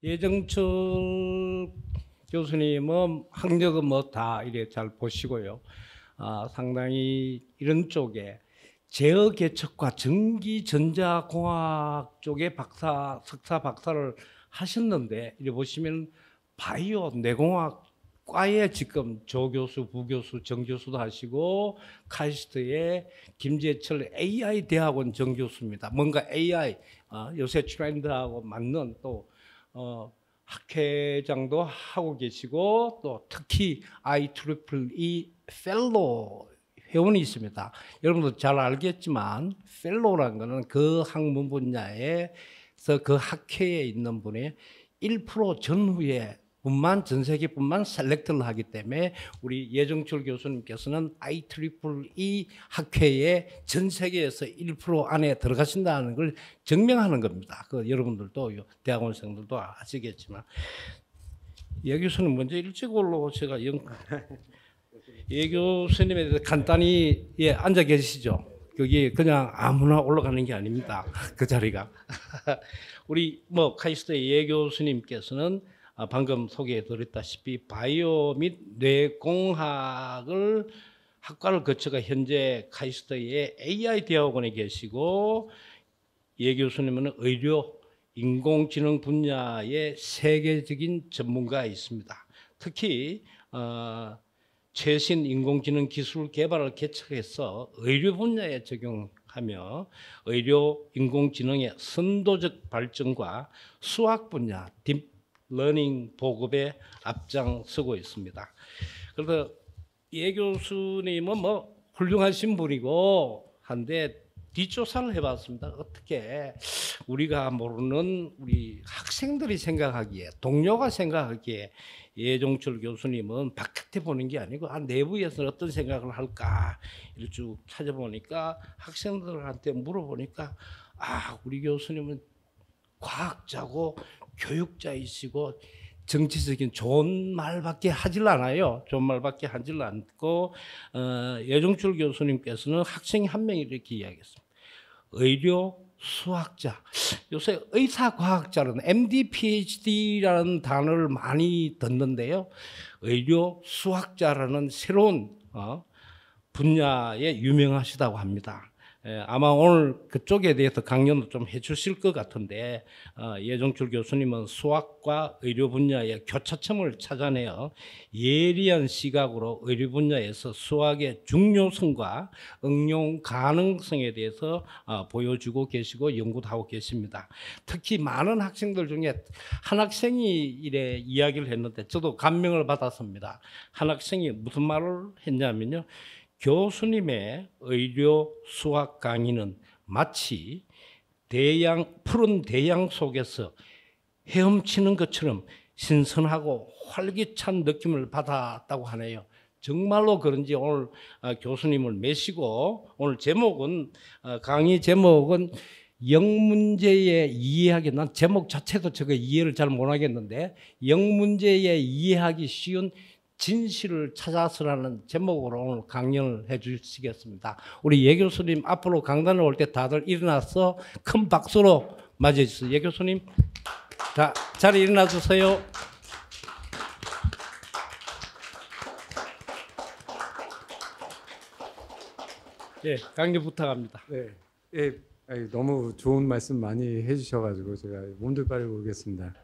예정철 교수님은 학력은 뭐 다 이래 잘 보시고요. 상당히 이런 쪽에 제어 개척과 전기 전자공학 쪽에 석사 박사를 하셨는데, 이래 보시면 바이오 뇌공학 과에 지금 조교수, 부교수, 정교수도 하시고 카이스트의 김재철 AI 대학원 정교수입니다. 뭔가 AI 요새 트렌드하고 맞는 또 학회장도 하고 계시고, 또 특히 IEEE 펠로우 회원이 있습니다. 여러분도 잘 알겠지만 펠로우라는 것은 그 학문 분야에서 그 학회에 있는 분의 1% 전후에 전 세계뿐만 셀렉트를 하기 때문에 우리 예정철 교수님께서는 IEEE 학회에 전 세계에서 1% 안에 들어가신다는 걸 증명하는 겁니다. 그 여러분들도 대학원생들도 아시겠지만, 예 교수님 먼저 일찍 올라오셔가 예 교수님에 대해서 간단히 앉아 계시죠. 거기 그냥 아무나 올라가는 게 아닙니다. 그 자리가. 우리 카이스트의 예 교수님께서는 방금 소개해드렸다시피 바이오 및 뇌공학을 학과를 거쳐가 현재 카이스트의 AI 대학원에 계시고, 예 교수님은 의료 인공지능 분야의 세계적인 전문가가 있습니다. 특히 최신 인공지능 기술 개발을 개척해서 의료 분야에 적용하며 의료 인공지능의 선도적 발전과 수학 분야 딥러닝 보급에 앞장서고 있습니다. 그래서 예 교수님은 훌륭하신 분이고 한데 뒷조사를 해봤습니다. 어떻게 우리가 모르는 우리 학생들이 생각하기에, 동료가 생각하기에 예정철 교수님은 바깥에 보는 게 아니고 내부에서는 어떤 생각을 할까 이렇게 쭉 찾아보니까, 학생들한테 물어보니까 우리 교수님은 과학자고 교육자이시고 정치적인 좋은 말밖에 하질 않아요. 좋은 말밖에 하질 않고, 예정철 교수님께서는 학생이 한 명이 이렇게 이야기했습니다. 의료 수학자, 요새 의사과학자는 MD, PhD라는 단어를 많이 듣는데요. 의료 수학자라는 새로운 분야에 유명하시다고 합니다. 아마 오늘 그쪽에 대해서 강연도 좀 해주실 것 같은데, 예정철 교수님은 수학과 의료 분야의 교차점을 찾아내어 예리한 시각으로 의료 분야에서 수학의 중요성과 응용 가능성에 대해서 보여주고 계시고 연구도 하고 계십니다. 특히 많은 학생들 중에 한 학생이 이래 이야기를 했는데 저도 감명을 받았습니다. 한 학생이 무슨 말을 했냐면요, 교수님의 의료 수학 강의는 마치 푸른 대양 속에서 헤엄치는 것처럼 신선하고 활기찬 느낌을 받았다고 하네요. 정말로 그런지 오늘 교수님을 모시고, 오늘 제목은 강의 제목은 영문제의 이해하기, 난 제목 자체도 저거 이해를 잘 못하겠는데, 영문제의 이해하기 쉬운 진실을 찾아서라는 제목으로 오늘 강연을 해 주시겠습니다. 우리 예 교수님 앞으로 강단에 올 때 다들 일어나서 큰 박수로 맞이해 주세요. 예 교수님, 자, 자리 일어나 주세요. 예, 강의 부탁합니다. 네, 예, 너무 좋은 말씀 많이 해주셔가지고 제가 몸둘 바를 모르겠습니다.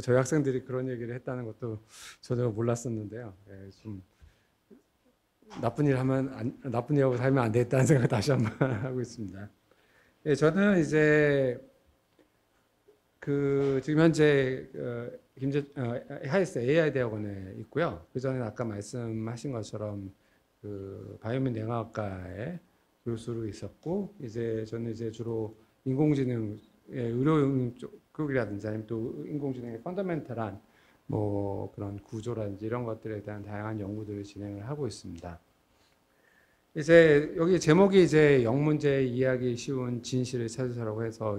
저희 학생들이 그런 얘기를 했다는 것도 전혀 몰랐었는데요. 예, 좀 나쁜 일하고 살면 안 되겠다는 생각 다시 한번 하고 있습니다. 예, 저는 이제 지금 현재 하이스 AI 대학원에 있고요. 그 전에 아까 말씀하신 것처럼 바이오민 뇌과학과에 교수로 있었고, 저는 주로 인공지능 의료 쪽이라든지 아니면 또 인공지능의 펀더멘탈한 그런 구조라든지 이런 것들에 대한 다양한 연구들을 진행을 하고 있습니다. 여기 제목이 영문제 이해하기 쉬운 진실을 찾으서라고 해서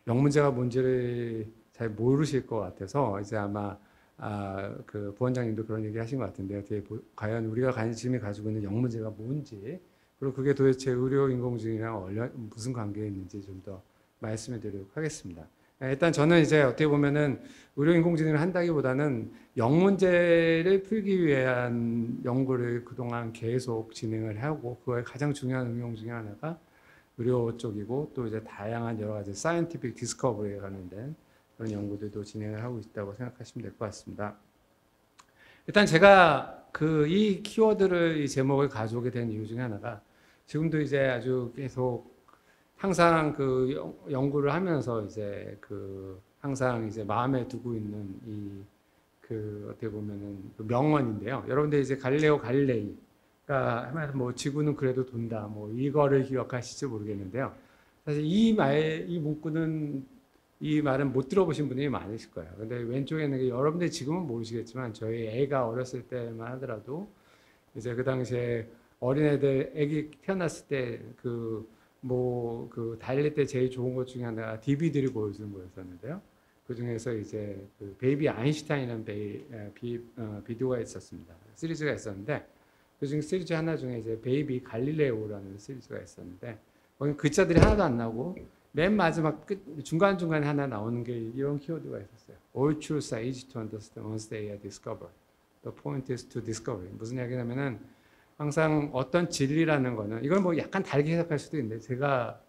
영문제가 뭔지를 잘 모르실 것 같아서 아마 그 부원장님도 그런 얘기 하신 것 같은데요. 과연 우리가 관심이 가지고 있는 영문제가 뭔지, 그리고 그게 도대체 의료 인공지능이랑 무슨 관계가 있는지 좀 더 말씀해 드리도록 하겠습니다. 일단 저는 이제 어떻게 보면은 의료 인공지능을 한다기보다는 영문제를 풀기 위한 연구를 그동안 계속 진행을 하고 그거의 가장 중요한 응용 중에 하나가 의료 쪽이고 또 이제 다양한 여러 가지 사이언티픽 디스커버리에 관련된 그런 연구들도 진행을 하고 있다고 생각하시면 될 것 같습니다. 일단 제가 이 키워드를 이 제목을 가져오게 된 이유 중에 하나가 지금도 이제 아주 계속 항상 연구를 하면서 이제 항상 이제 마음에 두고 있는 어떻게 보면은 명언인데요. 여러분들 이제 갈릴레오 갈릴레이가 하면서 뭐 지구는 그래도 돈다 뭐 이거를 기억하실지 모르겠는데요. 사실 이 문구는 이 말은 못 들어보신 분이 많으실 거예요. 근데 왼쪽에 있는 게 여러분들 지금은 모르시겠지만 저희 애가 어렸을 때만 하더라도 이제 그 당시에 어린애들 애기 태어났을 때 달릴 때 제일 좋은 것 중에 하나가 DVD를 보여주는 거였었는데요. 그 중에서 이제 베이비 아인슈타인이라는 비디오가 있었습니다. 시리즈가 있었는데 그 중 시리즈 하나 중에 이제 베이비 갈릴레오라는 시리즈가 있었는데 거기 글자들이 하나도 안 나오고 맨 마지막 중간중간에 하나 나오는 게 이런 키워드가 있었어요. All truths are easy to understand once they are discovered. The point is to discover. 무슨 이야기냐면은 항상 어떤 진리라는 거는 이건 뭐 약간 다르게 해석할 수도 있는데 제가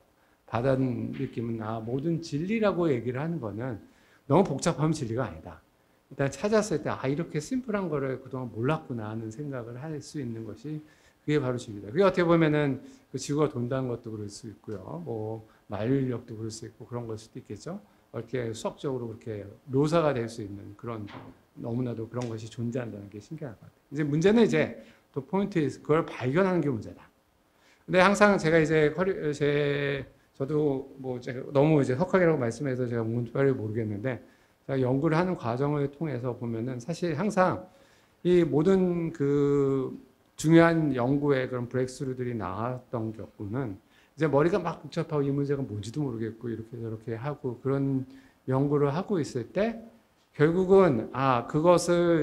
받은 느낌은 모든 진리라고 얘기를 하는 거는 너무 복잡하면 진리가 아니다. 일단 찾았을 때 이렇게 심플한 거를 그동안 몰랐구나 하는 생각을 할 수 있는 것이 그게 바로 진리다. 그게 어떻게 보면은 지구가 돈다는 것도 그럴 수 있고요. 뭐 만유인력도 그럴 수 있고 그런 걸 수도 있겠죠. 이렇게 수학적으로 그렇게 묘사가 될 수 있는 그런 너무나도 그런 것이 존재한다는 게 신기할 것 같아요. 이제 문제는 이제 또 포인트 그걸 발견하는 게 문제다. 근데 항상 제가 이제 저도 뭐 제가 너무 이제 석학이라고 말씀해서 제가 문과를 모르겠는데 제가 연구를 하는 과정을 통해서 보면은 사실 항상 이 모든 중요한 연구의 그런 브레이크스루들이 나왔던 경우는 이제 머리가 막 복잡하고 이 문제가 뭔지도 모르겠고 이렇게 저렇게 하고 그런 연구를 하고 있을 때 결국은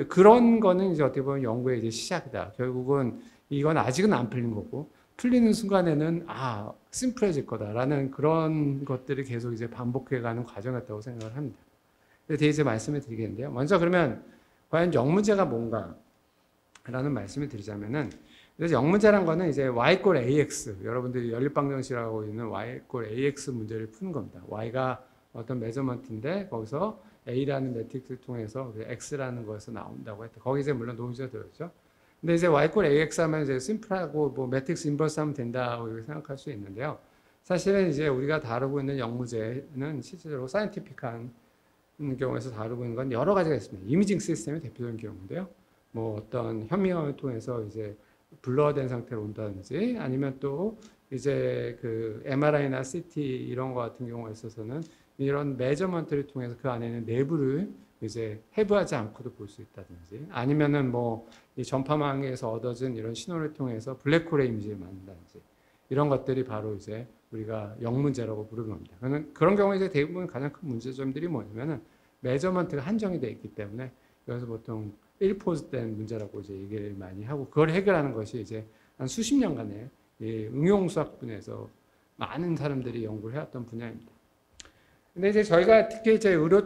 그런 거는 이제 어떻게 보면 연구의 이제 시작이다. 결국은 이건 아직은 안 풀린 거고 풀리는 순간에는 심플해질 거다라는 그런 것들이 계속 이제 반복해가는 과정이었다고 생각을 합니다. 그래서 이제 말씀을 드리겠는데요. 먼저 그러면 과연 영문제가 뭔가라는 말씀을 드리자면은 그래서 영문제란 거는 이제 y 꼴 ax 여러분들이 연립방정식이라고 있는 y 꼴 ax 문제를 푸는 겁니다. y가 어떤 메저먼트인데 거기서 a라는 매트릭스를 통해서 x라는 것에서 나온다고 했다. 거기 이제 물론 노이즈가 들어있죠. 근데 이제 y 꼴 ax 하면 이제 심플하고 뭐 매트릭스 인버스 하면 된다고 이렇게 생각할 수 있는데요. 사실은 이제 우리가 다루고 있는 영문제는 실제로 사이언티픽한 경우에서 다루고 있는 건 여러 가지가 있습니다. 이미징 시스템이 대표적인 경우인데요. 뭐 어떤 현미경을 통해서 이제 블러된 상태로 온다든지 아니면 또 이제 MRI나 CT 이런 거 같은 경우가 있어서는 이런 메저먼트를 통해서 그 안에 있는 내부를 이제 해부하지 않고도 볼 수 있다든지 아니면은 뭐 이 전파망에서 얻어진 이런 신호를 통해서 블랙홀의 이미지를 만든다든지 이런 것들이 바로 이제 우리가 영문제라고 부르는 겁니다. 그런 경우에 이제 대부분 가장 큰 문제점들이 뭐냐면은 메저먼트가 한정이 되어 있기 때문에 그래서 보통 1포즈 된 문제라고 이제 얘기를 많이 하고 그걸 해결하는 것이 이제 한 수십 년간의 응용수학 분야에서 많은 사람들이 연구를 해왔던 분야입니다. 근데 이제 저희가 특히 이제 의료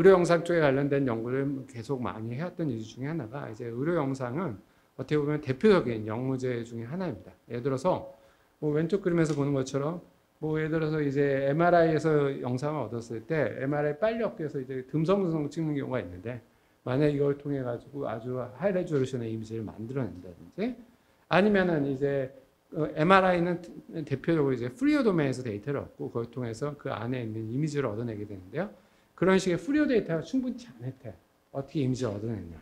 영상 쪽에 관련된 연구를 계속 많이 해왔던 이유 중에 하나가 이제 의료 영상은 어떻게 보면 대표적인 영문제 중에 하나입니다. 예를 들어서 뭐 왼쪽 그림에서 보는 것처럼 뭐 예를 들어서 이제 MRI에서 영상을 얻었을 때 MRI 빨리 얻기 위해서 이제 듬성듬성 찍는 경우가 있는데 만약 이걸 통해 가지고 아주 하이 레졸루션의 이미지를 만들어낸다든지 아니면은 이제 MRI는 대표적으로 이제 프리오 도메인에서 데이터를 얻고 그걸 통해서 그 안에 있는 이미지를 얻어내게 되는데요. 그런 식의 프리오 데이터가 충분치 않을 때 어떻게 이미지를 얻어내냐.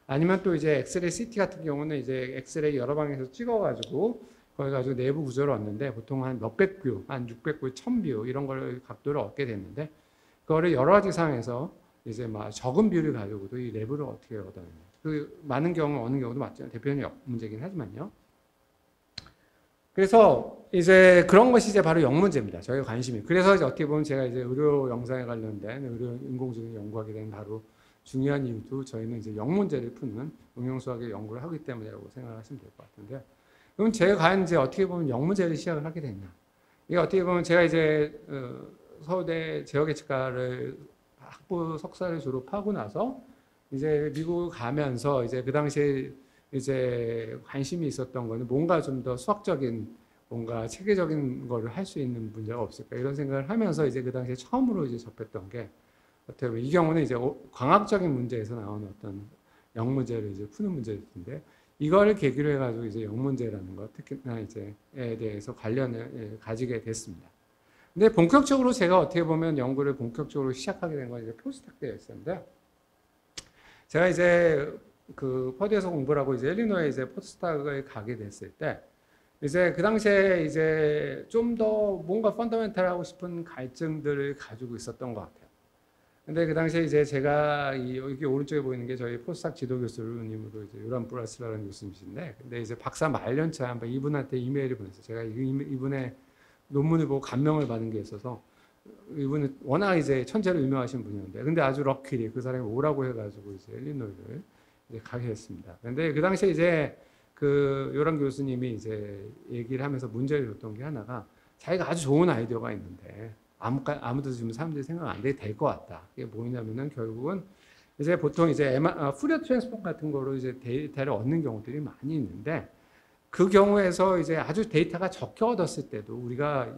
아니면 또 이제 엑스레이 CT 같은 경우는 이제 엑스레이 여러 방에서 찍어가지고 거기 가지고 내부 구조를 얻는데 보통 한 몇백 뷰, 한 600뷰, 1000뷰 이런 걸 각도를 얻게 되는데 그거를 여러 가지 상황에서 이제 막 적은 뷰를 가지고도 이 내부를 어떻게 얻어내냐. 많은 경우 어느 경우도 맞죠. 대표적인 문제긴 하지만요. 그래서 이제 그런 것이 이제 바로 영문제입니다. 저희가 관심이. 그래서 이제 어떻게 보면 제가 이제 의료 영상에 관련된 의료 인공지능 연구하게 된 바로 중요한 이유도 저희는 이제 영문제를 푸는 응용수학의 연구를 하기 때문이라고 생각하시면 될 것 같은데요. 그럼 제가 과연 이제 어떻게 보면 영문제를 시작을 하게 됐냐. 이게 어떻게 보면 제가 이제 서울대 제어계측과를 학부 석사를 졸업하고 나서 이제 미국 가면서 이제 그 당시에 이제 관심이 있었던 거는 뭔가 좀 더 수학적인 뭔가 체계적인 거를 할 수 있는 문제가 없을까 이런 생각을 하면서 이제 그 당시에 처음으로 이제 접했던 게 어떻게 보면 이 경우는 이제 광학적인 문제에서 나오는 어떤 영문제를 이제 푸는 문제인데 이거를 계기로 해가지고 이제 영문제라는 것 특히나 이제에 대해서 관련을 가지게 됐습니다. 근데 본격적으로 제가 어떻게 보면 연구를 본격적으로 시작하게 된 건 이제 포스닥 때였었는데 제가 이제 그 퍼드에서 공부를 하고 이제 일리노이에 이제 포스닥을 가게 됐을 때 이제 그 당시에 이제 좀 더 뭔가 펀더멘탈 하고 싶은 갈증들을 가지고 있었던 것 같아요. 근데 그 당시에 이제 제가 여기 오른쪽에 보이는 게 저희 포스닥 지도 교수님으로 이제 요란 브라슬라라는 교수님이신데, 근데 이제 박사 말년차에 한번 이분한테 이메일을 보냈어요. 제가 이분의 논문을 보고 감명을 받은 게 있어서 이분은 워낙 이제 천재로 유명하신 분이었는데, 근데 아주 럭키리 그 사람이 오라고 해가지고 이제 일리노이를 이제 가게 됐습니다. 근데 그 당시에 이제 그 요란 교수님이 이제 얘기를 하면서 문제를 줬던 게 하나가 자기가 아주 좋은 아이디어가 있는데 아무도 지금 사람들이 생각 안 될 것 같다. 이게 뭐냐면은 결국은 이제 보통 이제 푸리어 트랜스폼 같은 거로 이제 데이터를 얻는 경우들이 많이 있는데 그 경우에서 이제 아주 데이터가 적게 얻었을 때도 우리가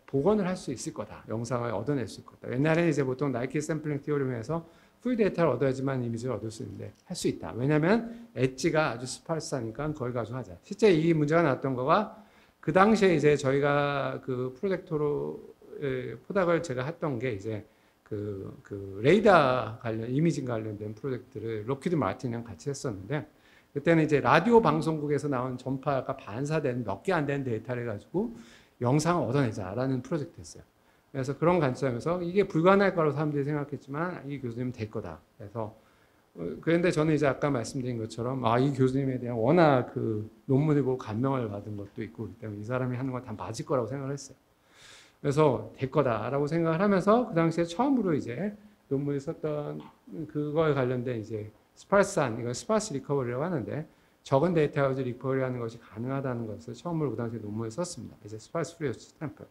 복원을 할 수 있을 거다. 영상을 얻어낼 수 있을 거다. 옛날에는 이제 보통 나이키 샘플링 티오리에서 풀 데이터를 얻어야지만 이미지를 얻을 수 있는데 할 수 있다. 왜냐하면 엣지가 아주 스파르스하니까 거기 가지고 하자. 실제 이 문제가 나왔던 거가 그 당시에 이제 저희가 그 프로젝터로 포닥을 제가 했던 게 이제 그 레이더 관련 이미징 관련된 프로젝트를 록히드 마틴이랑 같이 했었는데 그때는 이제 라디오 방송국에서 나온 전파가 반사된 몇 개 안 되는 데이터를 가지고 영상을 얻어내자라는 프로젝트였어요. 그래서 그런 관점에서 이게 불가능할 거라고 사람들이 생각했지만 이 교수님은 될 거다. 그래서 그런데 저는 이제 아까 말씀드린 것처럼 이 교수님에 대한 워낙 그 논문을 보고 감명을 받은 것도 있고 그렇기 때문에 이 사람이 하는 건 다 맞을 거라고 생각을 했어요. 그래서 될 거다라고 생각을 하면서 그 당시에 처음으로 이제 논문을 썼던 그거에 관련된 이제 스파르스한 이건 스파스 리커버리라고 하는데 적은 데이터 가지고 리커버리하는 것이 가능하다는 것을 처음으로 그 당시에 논문을 썼습니다. 이제 스파스 프리어 스탬프.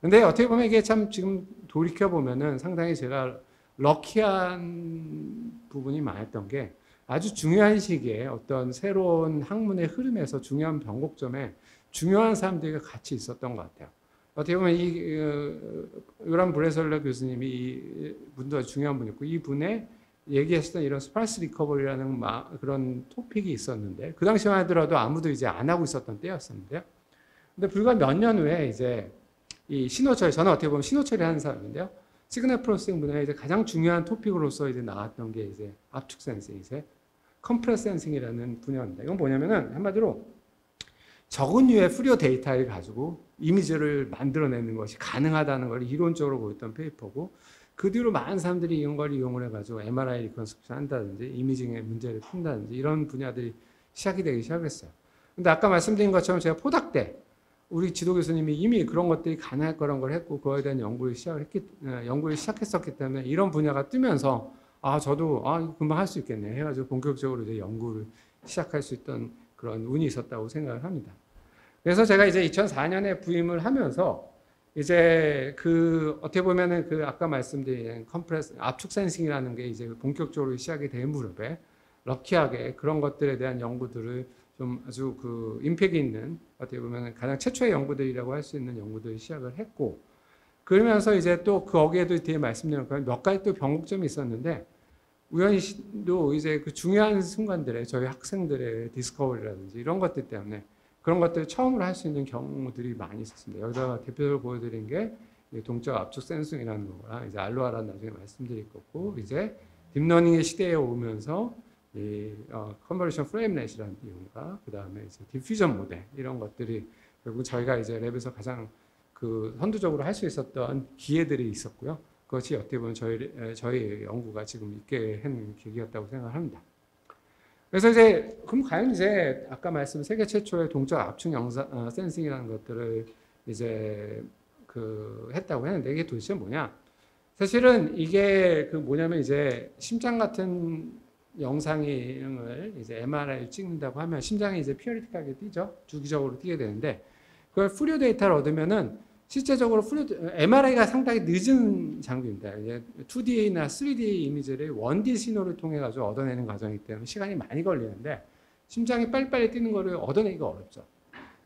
근데 어떻게 보면 이게 참 지금 돌이켜 보면은 상당히 제가 럭키한 부분이 많았던 게 아주 중요한 시기에 어떤 새로운 학문의 흐름에서 중요한 변곡점에 중요한 사람들이 같이 있었던 것 같아요. 어떻게 보면 요란 브레설러 교수님이 이 분도 아주 중요한 분이었고 이 분의 얘기했던 이런 스파스 리커버리라는 그런 토픽이 있었는데 그 당시만 하더라도 아무도 이제 안 하고 있었던 때였었는데요. 근데 불과 몇 년 후에 이제 이 신호처리, 저는 어떻게 보면 신호처리 하는 사람인데요. 시그널 프로세싱 분야에 이제 가장 중요한 토픽으로서 이제 나왔던 게 이제 압축 센싱, 이제 컴프레스 센싱이라는 분야입니다. 이건 뭐냐면은 한마디로 적은 류의 프리어 데이터를 가지고 이미지를 만들어내는 것이 가능하다는 걸 이론적으로 보였던 페이퍼고 그 뒤로 많은 사람들이 이런 걸 이용을 해가지고 MRI 리컨스트럭션 한다든지 이미징의 문제를 푼다든지 이런 분야들이 시작이 되기 시작했어요. 근데 아까 말씀드린 것처럼 제가 포닥 때 우리 지도 교수님이 이미 그런 것들이 가능할 거란 걸 했고 그거에 대한 연구를 시작했었기 때문에 이런 분야가 뜨면서 저도 금방 할 수 있겠네 해가지고 본격적으로 이제 연구를 시작할 수 있던 그런 운이 있었다고 생각을 합니다. 그래서 제가 이제 2004년에 부임을 하면서 이제 그 어떻게 보면은 그 아까 말씀드린 컴프레스 압축 센싱이라는 게 이제 본격적으로 시작이 된 무렵에 럭키하게 그런 것들에 대한 연구들을 좀 아주 그 임팩이 있는 어떻게 보면 가장 최초의 연구들이라고 할 수 있는 연구들을 시작을 했고 그러면서 이제 또 거기에도 뒤에 말씀드린 몇 가지 또 변곡점이 있었는데 우연히도 이제 그 중요한 순간들에 저희 학생들의 디스커버리라든지 이런 것들 때문에 그런 것들을 처음으로 할 수 있는 경우들이 많이 있었습니다. 여기다가 대표적으로 보여드린 게 동적 압축 센싱이라는 거랑 이제 알로하라는 나중에 말씀드릴 거고 이제 딥러닝의 시대에 오면서 이 컨버리션 프레임넷이라는 이용과 그 다음에 이제 디퓨전 모델 이런 것들이 결국 저희가 이제 랩에서 가장 그 선두적으로 할 수 있었던 기회들이 있었고요. 그것이 어떻게 보면 저희 연구가 지금 있게 한 계기였다고 생각합니다. 그래서 이제 그럼 과연 이제 아까 말씀 세계 최초의 동적 압축 센싱이라는 것들을 이제 그 했다고 했는데 이게 도대체 뭐냐? 사실은 이게 그 뭐냐면 이제 심장 같은 영상을 이제 MRI를 찍는다고 하면 심장이 이제 피어리틱하게 뛰죠. 주기적으로 뛰게 되는데 그걸 프리오 데이터를 얻으면은 실제적으로 MRI가 상당히 늦은 장비입니다. 2D나 3D 이미지를 1D 신호를 통해 가지고 얻어내는 과정이기 때문에 시간이 많이 걸리는데 심장이 빨리빨리 뛰는 거를 얻어내기가 어렵죠.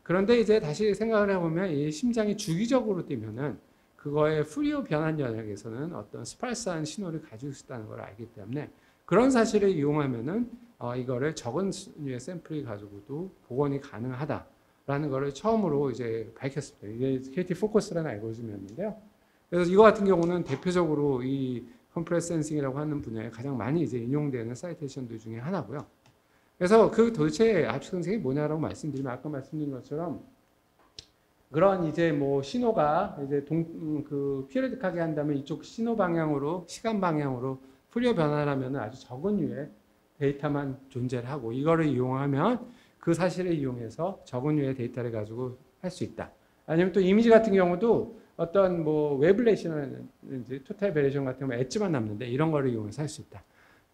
그런데 이제 다시 생각을 해보면 이 심장이 주기적으로 뛰면은 그거의 푸리어 변환 영역에서는 어떤 스팔스한 신호를 가지고 있다는 걸 알기 때문에 그런 사실을 이용하면은 이거를 적은 수의 샘플을 가지고도 복원이 가능하다라는 거를 처음으로 이제 밝혔습니다. 이게 KT 포커스라는 알고리즘이었는데요. 그래서 이거 같은 경우는 대표적으로 이 컴프레스 센싱이라고 하는 분야에 가장 많이 이제 인용되는 사이테이션들 중에 하나고요. 그래서 그 도대체 압축 생성이 뭐냐라고 말씀드리면 아까 말씀드린 것처럼 그런 이제 뭐 신호가 이제 피리드하게 한다면 이쪽 신호 방향으로 시간 방향으로 푸리어 변환하면 아주 적은 유의 데이터만 존재를 하고 이거를 이용하면 그 사실을 이용해서 적은 유의 데이터를 가지고 할 수 있다. 아니면 또 이미지 같은 경우도 어떤 뭐 웨블레이션이라든지 토탈 베리에이션 같은 경우 엣지만 남는데 이런 거를 이용해서 할 수 있다.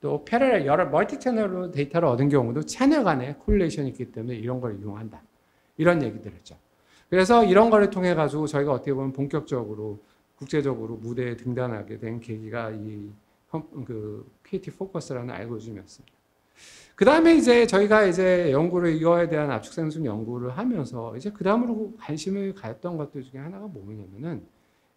또 패러렐 여러 멀티 채널로 데이터를 얻은 경우도 채널 간에 콜레이션이 있기 때문에 이런 걸 이용한다. 이런 얘기들 했죠. 그래서 이런 거를 통해 가지고 저희가 어떻게 보면 본격적으로 국제적으로 무대에 등단하게 된 계기가 그 KT 포커스라는 알고리즘이었습니다. 그 다음에 이제 저희가 이제 연구를 이거에 대한 압축 생성 연구를 하면서 이제 그 다음으로 관심을 가졌던 것들 중에 하나가 뭐냐면은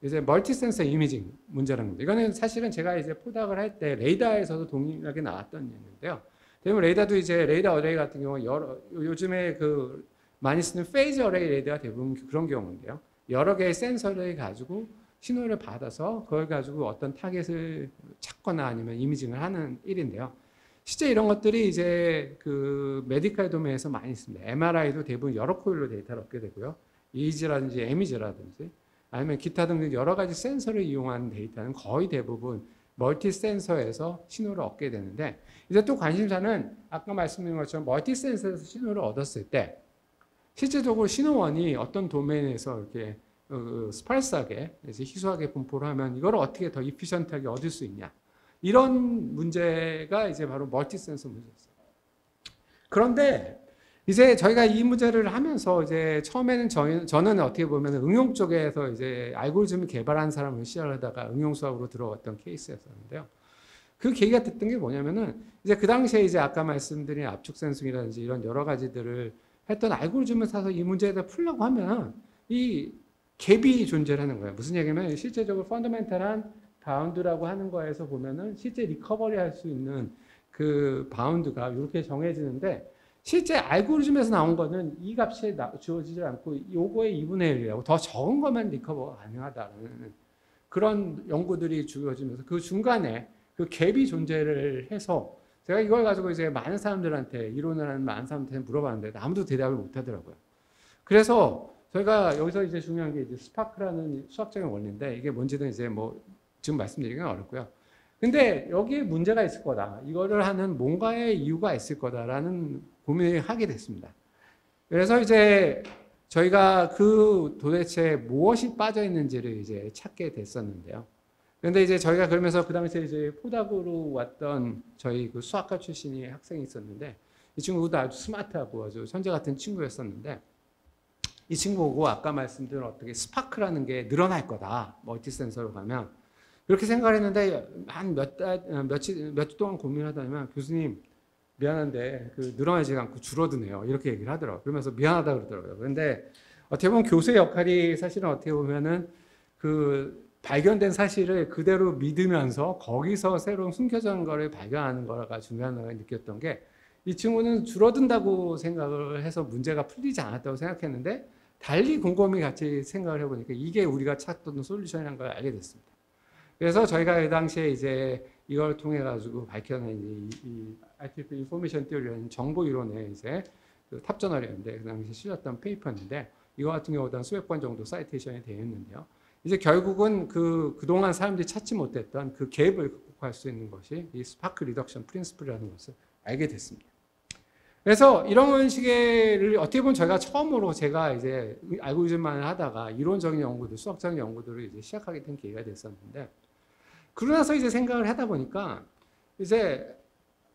이제 멀티 센서 이미징 문제라는 겁니다. 이거는 사실은 제가 이제 포닥을 할 때 레이더에서도 동일하게 나왔던 얘기인데요. 대부분 레이더도 이제 레이더 어레이 같은 경우 요즘에 그 많이 쓰는 페이즈 어레이 레이더가 대부분 그런 경우인데요. 여러 개의 센서를 가지고 신호를 받아서 그걸 가지고 어떤 타겟을 찾거나 아니면 이미징을 하는 일인데요. 실제 이런 것들이 이제 그 메디컬 도메인에서 많이 있습니다. MRI도 대부분 여러 코일로 데이터를 얻게 되고요. EEG라든지 MEG라든지 아니면 기타 등등 여러 가지 센서를 이용한 데이터는 거의 대부분 멀티 센서에서 신호를 얻게 되는데 이제 또 관심사는 아까 말씀드린 것처럼 멀티 센서에서 신호를 얻었을 때 실제적으로 신호원이 어떤 도메인에서 이렇게 스팔스하게 희소하게 분포를 하면 이걸 어떻게 더 이피션트하게 얻을 수 있냐 이런 문제가 이제 바로 멀티 센서 문제였어요. 그런데 이제 저희가 이 문제를 하면서 이제 처음에는 저는 어떻게 보면 응용 쪽에서 이제 알고리즘을 개발한 사람을 시작하다가 응용 수학으로 들어왔던 케이스였었는데요. 그 계기가 됐던 게 뭐냐면은 이제 그 당시에 이제 아까 말씀드린 압축 센싱이라든지 이런 여러 가지들을 했던 알고리즘을 사서 이 문제에 대해 풀려고 하면 이 갭이 존재하는 거예요. 무슨 얘기냐면 실제적으로 펀더멘탈한 바운드라고 하는 거에서 보면은 실제 리커버리 할 수 있는 그 바운드가 이렇게 정해지는데 실제 알고리즘에서 나온 거는 이 값이 주어지지 않고 요거의 2분의 1이라고 더 적은 것만 리커버가 가능하다는 그런 연구들이 주어지면서 그 중간에 그 갭이 존재를 해서 제가 이걸 가지고 이제 많은 사람들한테 이론을 하는 많은 사람한테 물어봤는데 아무도 대답을 못 하더라고요. 그래서 저희가 여기서 이제 중요한 게 이제 스파크라는 수학적인 원리인데 이게 뭔지는 이제 뭐 지금 말씀드리기는 어렵고요. 근데 여기에 문제가 있을 거다. 이거를 하는 뭔가의 이유가 있을 거다라는 고민을 하게 됐습니다. 그래서 이제 저희가 그 도대체 무엇이 빠져 있는지를 이제 찾게 됐었는데요. 그런데 이제 저희가 그러면서 그 당시에 이제 포닥으로 왔던 저희 그 수학과 출신의 학생이 있었는데 이 친구도 아주 스마트하고 아주 천재 같은 친구였었는데 이 친구 보고 아까 말씀드린 어떻게 스파크라는 게 늘어날 거다. 멀티 센서로 가면. 그렇게 생각을 했는데 한 몇 주 동안 고민하다면 교수님 미안한데 그 늘어나지 않고 줄어드네요. 이렇게 얘기를 하더라고요. 그러면서 미안하다 그러더라고요. 그런데 어떻게 보면 교수의 역할이 사실은 어떻게 보면은 그 발견된 사실을 그대로 믿으면서 거기서 새로운 숨겨진 거를 발견하는 거가 중요하다고 느꼈던 게 이 친구는 줄어든다고 생각을 해서 문제가 풀리지 않았다고 생각했는데 달리 곰곰이 같이 생각을 해보니까 이게 우리가 찾던 솔루션이라는 걸 알게 됐습니다. 그래서 저희가 그 당시에 이제 이걸 통해 가지고 밝혀낸 이 Artificial Information Theory라는 정보 이론의 이제 그 탑저널이었는데 그 당시에 실렸던 페이퍼인데 이거 같은 경우도 한 수백 번 정도 사이테이션이 되어 있는데요. 이제 결국은 그동안 사람들이 찾지 못했던 그 갭을 극복할 수 있는 것이 이 스파크 리덕션 프린시플이라는 것을 알게 됐습니다. 그래서 이런 식의 어떻게 보면 저희가 처음으로 제가 이제 알고리즘만을 하다가 이론적인 연구들, 수학적인 연구들을 이제 시작하게 된 계기가 됐었는데 그러고 나서 이제 생각을 하다 보니까 이제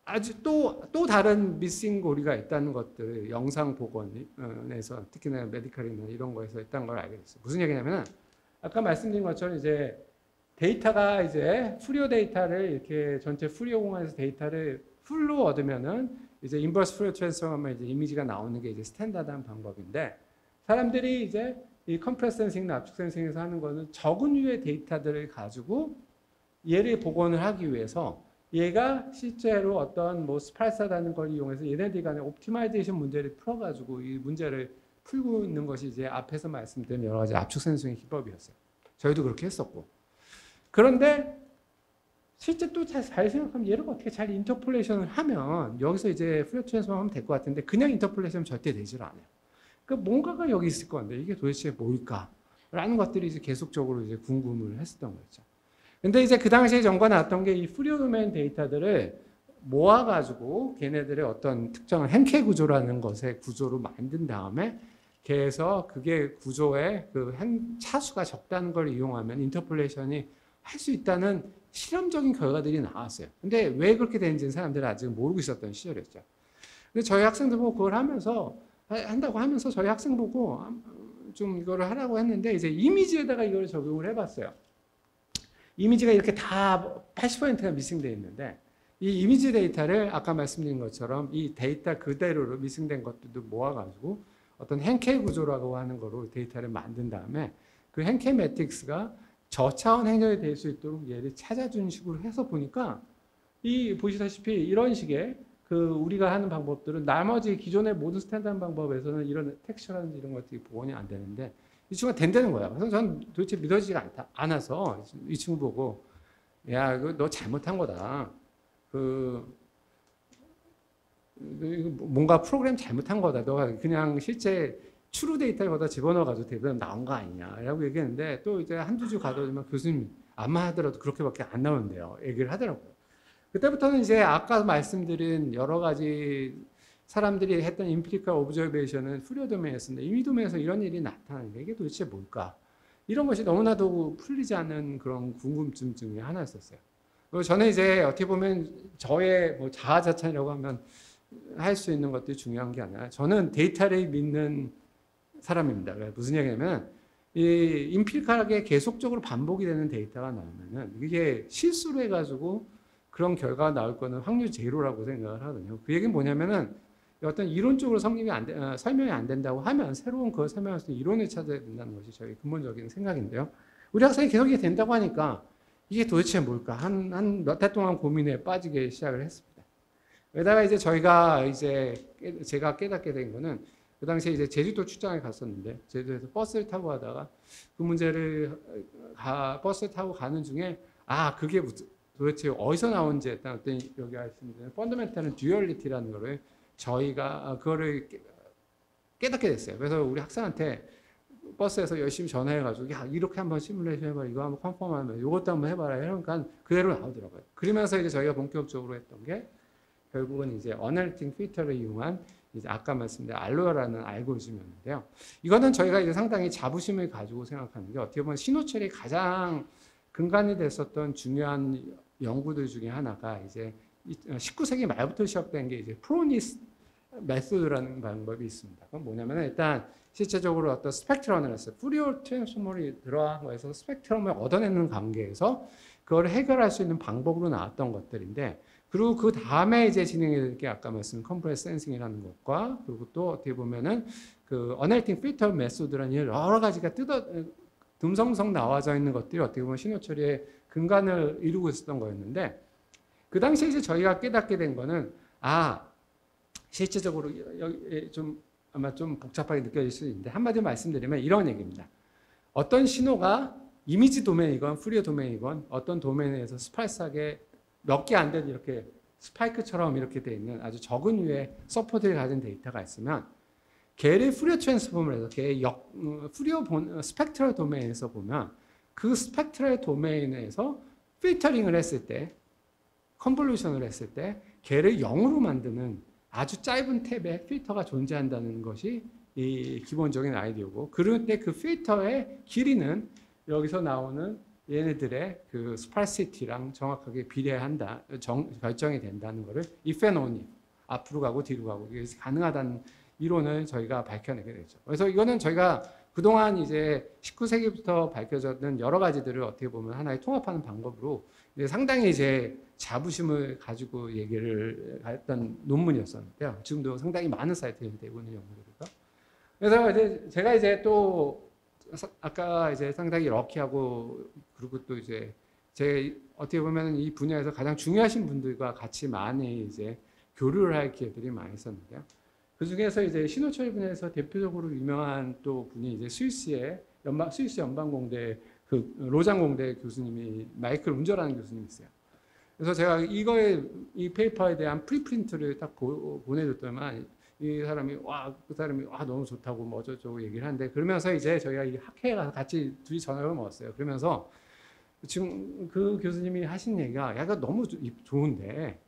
아주 또 다른 미싱 고리가 있다는 것들 영상 복원에서 특히나 메디컬이나 이런 거에서 있다는 걸 알게 됐어요. 무슨 얘기냐면은 아까 말씀드린 것처럼 이제 데이터가 이제 프리오 데이터를 이렇게 전체 프리오 공간에서 데이터를 풀로 얻으면은 이제 인버스 프리오 트랜스폼하면 이제 이미지가 나오는 게 이제 스탠다드한 방법인데 사람들이 이제 이 컴프레스 센싱이나 압축 센싱에서 하는 거는 적은 유의 데이터들을 가지고 얘를 복원을 하기 위해서 얘가 실제로 어떤 뭐 스파르사라는 걸 이용해서 얘네들 간의 옵티마이제이션 문제를 풀어가지고 이 문제를 풀고 있는 것이 이제 앞에서 말씀드린 여러 가지 압축 센싱의 기법이었어요. 저희도 그렇게 했었고. 그런데 실제 또 잘 생각하면 얘를 어떻게 잘 인터폴레이션을 하면 여기서 이제 프리오 트랜스폼 하면 될 것 같은데 그냥 인터폴레이션 절대 되질 않아요. 그러니까 뭔가가 여기 있을 건데 이게 도대체 뭘까? 라는 것들이 이제 계속적으로 이제 궁금을 했었던 거죠. 근데 이제 그 당시에 정보가 나왔던 게 이 프리오 도메인 데이터들을 모아가지고 걔네들의 어떤 특정한 행케 구조라는 것의 구조로 만든 다음에 그래서 그게 구조의 그 차수가 적다는 걸 이용하면 인터폴레이션이 할 수 있다는 실험적인 결과들이 나왔어요. 근데 왜 그렇게 되는지는 사람들이 아직 모르고 있었던 시절이었죠. 근데 저희 학생들 보고 그걸 하면서 한다고 하면서 저희 학생 보고 좀 이거를 하라고 했는데 이제 이미지에다가 이걸 적용을 해봤어요. 이미지가 이렇게 다 80%가 미싱되어 있는데 이 이미지 데이터를 아까 말씀드린 것처럼 이 데이터 그대로로 미싱된 것들도 모아가지고 어떤 행케 구조라고 하는 거로 데이터를 만든 다음에 그 행케 매트릭스가 저차원 행렬이 될 수 있도록 얘를 찾아주는 식으로 해서 보니까 이 보시다시피 이런 식의 그 우리가 하는 방법들은 나머지 기존의 모든 스탠다드 방법에서는 이런 텍스처라든지 이런 것들이 복원이 안 되는데 이 친구가 된다는 거야. 그래서 저는 도대체 믿어지지가 않아서 이 친구 보고 야, 너 잘못한 거다. 뭔가 프로그램 잘못한 거다. 너가 그냥 실제 추루 데이터를 거기다 집어넣어가지고 대부분 나온 거 아니냐 라고 얘기했는데 또 이제 한두 주 가다 보면 교수님 아마 하더라도 그렇게밖에 안 나오는데요. 얘기를 하더라고요. 그때부터는 이제 아까 말씀드린 여러 가지 사람들이 했던 임피리컬 오브저베이션은 프리오 도메인이었는데 이미 도메인에서 이런 일이 나타나는 게 이게 도대체 뭘까? 이런 것이 너무나도 풀리지 않는 그런 궁금증 중에 하나였었어요. 그리고 저는 이제 어떻게 보면 저의 뭐 자아자찬이라고 하면 할 수 있는 것들이 중요한 게 아니라 저는 데이터를 믿는 사람입니다. 무슨 얘기냐면 이 임피리컬하게 계속적으로 반복이 되는 데이터가 나오면은 이게 실수를 해가지고 그런 결과가 나올 거는 확률 제로라고 생각을 하거든요. 그 얘기는 뭐냐면은 어떤 이론적으로 설명이 안 된다고 하면 새로운 그걸 설명할 수 있는 이론을 찾아야 된다는 것이 저희 근본적인 생각인데요. 우리 학생이 계속 이게 된다고 하니까 이게 도대체 뭘까? 한 몇 달 동안 고민에 빠지게 시작을 했습니다. 게다가 이제 제가 깨닫게 된 거는 그 당시에 이제 제주도 출장에 갔었는데 제주도에서 버스를 타고 가다가 그 문제를 버스를 타고 가는 중에 그게 도대체 어디서 나온지 했던 어떤 여기 말씀드린 펀더멘탈은 듀얼리티라는 거를 저희가 그거를 깨닫게 됐어요. 그래서 우리 학생한테 버스에서 열심히 전화해가지고 야 이렇게 한번 시뮬레이션 해봐, 이거 한번 컨펌하면 이것도 한번 해봐라 이러니까 그대로 나오더라고요. 그러면서 이제 저희가 본격적으로 했던 게 결국은 이제 어널리틱 필터를 이용한 이제 아까 말씀드린 알로라는 알고리즘이었는데요. 이거는 저희가 이제 상당히 자부심을 가지고 생각하는 게 어떻게 보면 신호철이 가장 근간이 됐었던 중요한 연구들 중에 하나가 이제 19세기 말부터 시작된 게 이제 프로니스 메소드라는 방법이 있습니다. 그건 뭐냐면 일단 실제적으로 어떤 스펙트럼을 했어요. 푸리오 트랜스폼이 들어간 거에서 스펙트럼을 얻어내는 관계에서 그걸 해결할 수 있는 방법으로 나왔던 것들인데 그리고 그 다음에 이제 진행될 게 아까 말씀드린 컴프레스 센싱이라는 것과 그리고 또 어떻게 보면은 그 어널리틱 필터 메소드라는 여러 가지가 듬성성 나와져 있는 것들이 어떻게 보면 신호 처리의 근간을 이루고 있었던 거였는데 그 당시에 이제 저희가 깨닫게 된 거는 실제적으로 아마 좀 복잡하게 느껴질 수 있는데 한마디로 말씀드리면 이런 얘기입니다. 어떤 신호가 이미지 도메인이건 프리오 도메인이건 어떤 도메인에서 스파이스하게 몇 개 안 되는 이렇게 스파이크처럼 이렇게 되어 있는 아주 적은 유의 서포트를 가진 데이터가 있으면 걔를 프리오 트랜스폼을 해서 걔의 프리오 스펙트럴 도메인에서 보면 그 스펙트럴 도메인에서 필터링을 했을 때 컨볼루션을 했을 때 걔를 0으로 만드는 아주 짧은 탭에 필터가 존재한다는 것이 이 기본적인 아이디어고 그럴 때 그 필터의 길이는 여기서 나오는 얘네들의 그 스파시티랑 정확하게 비례한다, 결정이 된다는 것을 if and only 앞으로 가고 뒤로 가고 이게 가능하다는 이론을 저희가 밝혀내게 되죠. 그래서 이거는 저희가 그동안 이제 19세기부터 밝혀졌던 여러 가지들을 어떻게 보면 하나의 통합하는 방법으로 이제 상당히 이제 자부심을 가지고 얘기를 했던 논문이었었는데요. 지금도 상당히 많은 사이트에 되고 있는 연구들이고. 그래서 이제 제가 이제 또 아까 이제 상당히 럭키하고 그리고 또 이제 제 어떻게 보면 이 분야에서 가장 중요하신 분들과 같이 많이 이제 교류를 할 기회들이 많이 있었는데요. 그 중에서 이제 신호처리 분야에서 대표적으로 유명한 또 분이 이제 스위스 연방공대 그 로장공대 교수님이 마이클 운저라는 교수님이 있어요. 그래서 제가 이 페이퍼에 대한 프리프린트를 딱 보내줬더니만 그 사람이 너무 좋다고 뭐 어쩌고 얘기를 하는데 그러면서 이제 저희가 이 학회에 가서 같이 둘이 저녁을 먹었어요. 그러면서 지금 그 교수님이 하신 얘기가 야, 이거 너무 좋은데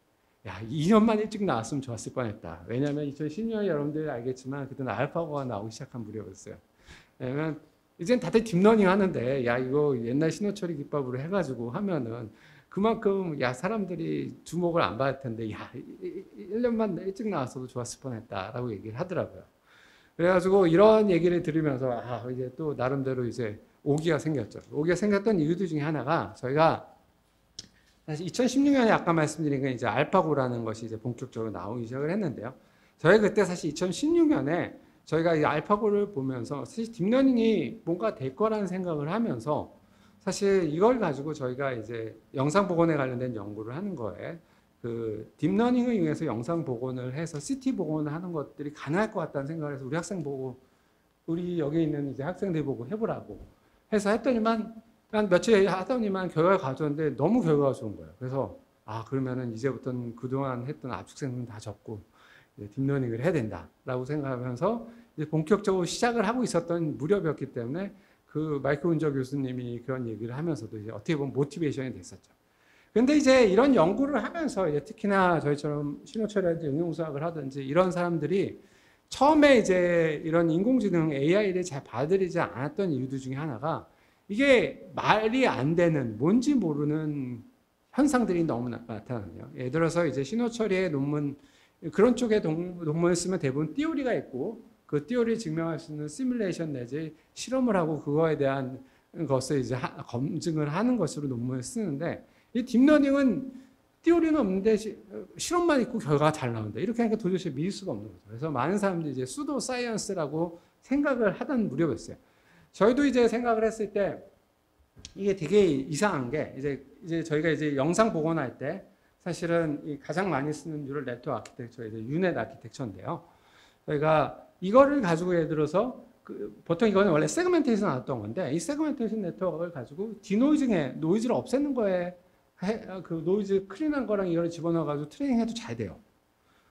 야, 2년만 일찍 나왔으면 좋았을 뻔했다. 왜냐하면 2010년에 여러분들 알겠지만 그때는 알파고가 나오기 시작한 무렵이었어요. 왜냐면 이젠 다들 딥러닝 하는데 야, 이거 옛날 신호처리 기법으로 해가지고 하면은 그만큼 야, 사람들이 주목을 안 받을 텐데 야, 1년만 일찍 나왔어도 좋았을 뻔했다라고 얘기를 하더라고요. 그래가지고 이런 얘기를 들으면서 이제 또 나름대로 이제 오기가 생겼죠. 오기가 생겼던 이유들 중에 하나가 저희가 사실 2016년에 아까 말씀드린 건 이제 알파고라는 것이 이제 본격적으로 나오기 시작을 했는데요. 저희 그때 사실 2016년에 저희가 이 알파고를 보면서 사실 딥러닝이 뭔가 될 거라는 생각을 하면서 사실 이걸 가지고 저희가 이제 영상 복원에 관련된 연구를 하는 거에 그 딥러닝을 이용해서 영상 복원을 해서 CT 복원을 하는 것들이 가능할 것 같다는 생각을 해서 우리 학생 보고 우리 여기 있는 이제 학생들 보고 해보라고 해서 했더니만 한 며칠 하더니만 결과가 가져왔는데 너무 결과가 좋은 거예요. 그래서 그러면은 이제부터는 그동안 했던 압축생은 다 접고 딥러닝을 해야 된다라고 생각하면서 이제 본격적으로 시작을 하고 있었던 무렵이었기 때문에 그 마이클 운저 교수님이 그런 얘기를 하면서도 이제 어떻게 보면 모티베이션이 됐었죠. 근데 이제 이런 연구를 하면서 이제 특히나 저희처럼 신호처리라든지 응용수학을 하든지 이런 사람들이 처음에 이제 이런 인공지능 AI를 잘 받아들이지 않았던 이유들 중에 하나가 이게 말이 안 되는 뭔지 모르는 현상들이 너무 나타나요. 예를 들어서 이제 신호처리의 논문 그런 쪽의 논문을 쓰면 대부분 띠오리가 있고 그 띠오리를 증명할 수 있는 시뮬레이션 내지 실험을 하고 그거에 대한 것을 이제 검증을 하는 것으로 논문을 쓰는데 이 딥러닝은 띠오리는 없는데 실험만 있고 결과가 잘 나온다. 이렇게 하니까 도대체 믿을 수가 없는 거죠. 그래서 많은 사람들이 이제 수도 사이언스라고 생각을 하던 무렵이었어요. 저희도 이제 생각을 했을 때 이게 되게 이상한 게 이제 저희가 이제 영상 복원할 때 사실은 가장 많이 쓰는 뉴럴 네트워크 아키텍처 이제 유넷 아키텍처인데요. 저희가 이거를 가지고 예를 들어서 보통 이거는 원래 세그멘테이션 나왔던 건데 이 세그멘테이션 네트워크를 가지고 디노이징에 노이즈를 없애는 거에 그 노이즈 클린한 거랑 이걸 집어넣어가지고 트레이닝해도 잘 돼요.